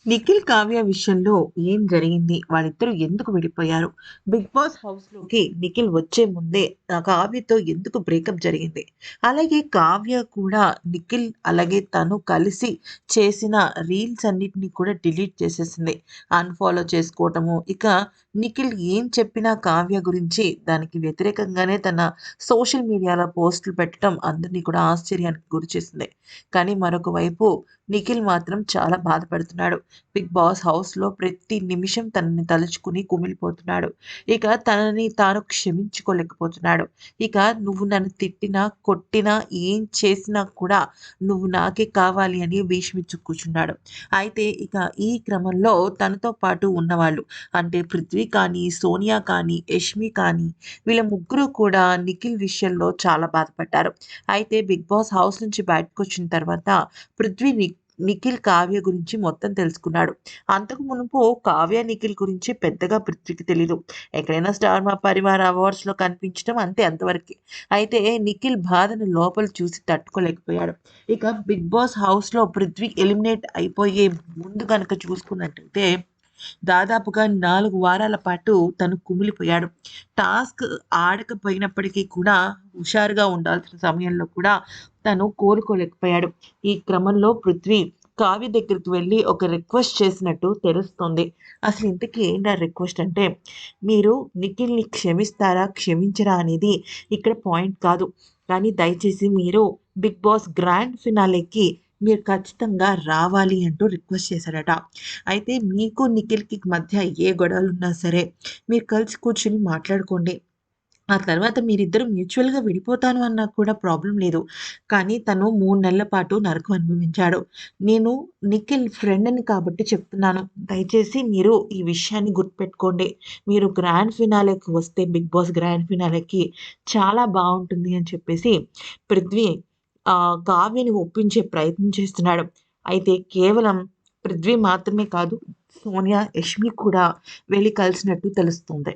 నిఖిల్, కావ్య విషయంలో ఏం జరిగింది? వాళ్ళిద్దరూ ఎందుకు విడిపోయారు? 'బిగ్ బాస్' హౌస్‌లోకి నిఖిల్ వచ్చే ముందే కావ్యతో ఎందుకు బ్రేకప్ జరిగింది? అలాగే కావ్య కూడా నిఖిల్ అలాగే తను కలిసి చేసిన రీల్స్ అన్నిటిని కూడా డిలీట్ చేసేసింది. అన్‌ఫాలో చేసుకోవటము. ఇక నిఖిల్ ఏం చెప్పినా కావ్య గురించి దానికి వ్యతిరేకంగానే తన సోషల్ మీడియాలో పోస్టులు పెట్టడం అందరిని కూడా ఆశ్చర్యానికి గురిచేసింది. కానీ మరొక వైపు నిఖిల్ మాత్రం చాలా బాధపడుతున్నాడు. బిగ్ బాస్ హౌస్‌లో ప్రతి నిమిషం తనని తలుచుకుని కుమిలిపోతున్నాడు. ఇక తనని తాను క్షమించుకోలేకపోతున్నాడు. ఇక నువ్వు నన్ను తిట్టినా, కొట్టినా, ఏం చేసినా కూడా నువ్వు నాకే కావాలి అని భీష్మించి కూర్చున్నాడు. అయితే ఇక ఈ క్రమంలో తనతో పాటు ఉన్నవాళ్ళు అంటే పృథ్వీ కానీ, సోనియా కానీ, యష్మి కానీ వీళ్ళ ముగ్గురు కూడా నిఖిల్ విషయంలో చాలా బాధపడ్డారు. అయితే బిగ్ బాస్ హౌస్ నుంచి బయటకొచ్చిన తర్వాత పృథ్వీ నిఖిల్, కావ్య గురించి మొత్తం తెలుసుకున్నాడు. అంతకు మునుపు కావ్య, నిఖిల్ గురించి పెద్దగా పృథ్వీకి తెలీదు. ఎక్కడైనా స్టార్ మా పరివార్ అవార్డ్స్‌లో కనిపించడం అంతే అంతవరకే. అయితే నిఖిల్ బాధను లోపల చూసి తట్టుకోలేకపోయాడు. ఇక బిగ్ బాస్ హౌస్‌లో పృథ్వీ ఎలిమినేట్ అయిపోయే ముందు గనక చూసుకున్నట్టయితే దాదాపుగా 4 వారాల పాటు తను కుమిలిపోయాడు. టాస్క్ ఆడకపోయినప్పటికీ కూడా హుషారుగా ఉండాల్సిన సమయంలో కూడా తను కోలుకోలేకపోయాడు. ఈ క్రమంలో పృథ్వీ కావ్య దగ్గరికి వెళ్లి ఒక రిక్వెస్ట్ చేసినట్టు తెలుస్తోంది. అసలు ఇంతకీ ఏంటి ఆ రిక్వెస్ట్ అంటే, మీరు నిఖిల్‌ని క్షమిస్తారా? క్షమించరా? అనేది ఇక్కడ పాయింట్ కాదు. కానీ దయచేసి మీరు బిగ్ బాస్ గ్రాండ్ ఫినాలేకి మీరు ఖచ్చితంగా రావాలి అంటూ రిక్వెస్ట్ చేశాడట. అయితే మీకు నిఖిల్‌కి మధ్య ఏ గొడవలున్నా సరే, మీరు కలిసి కూర్చొని మాట్లాడుకోండి. ఆ తర్వాత మీరిద్దరూ మ్యూచువల్‌గా విడిపోతాను అన్నా కూడా ప్రాబ్లమ్ లేదు. కానీ తను 3 నెలల పాటు నరకం అనుభవించాడు. నేను నిఖిల్ ఫ్రెండ్‌ని కాబట్టి చెప్తున్నాను. దయచేసి మీరు ఈ విషయాన్ని గుర్తుపెట్టుకోండి. మీరు గ్రాండ్ ఫినాలేకి వస్తే 'బిగ్ బాస్' గ్రాండ్ ఫినాలేకి చాలా బావుంటుంది అని చెప్పేసి పృథ్వీ కావ్యని ఒప్పించే ప్రయత్నం చేస్తున్నాడు. అయితే కేవలం పృథ్వీ మాత్రమే కాదు, సోనియా, యష్మి కూడా వెళ్లి కలిసినట్టు తెలుస్తుంది.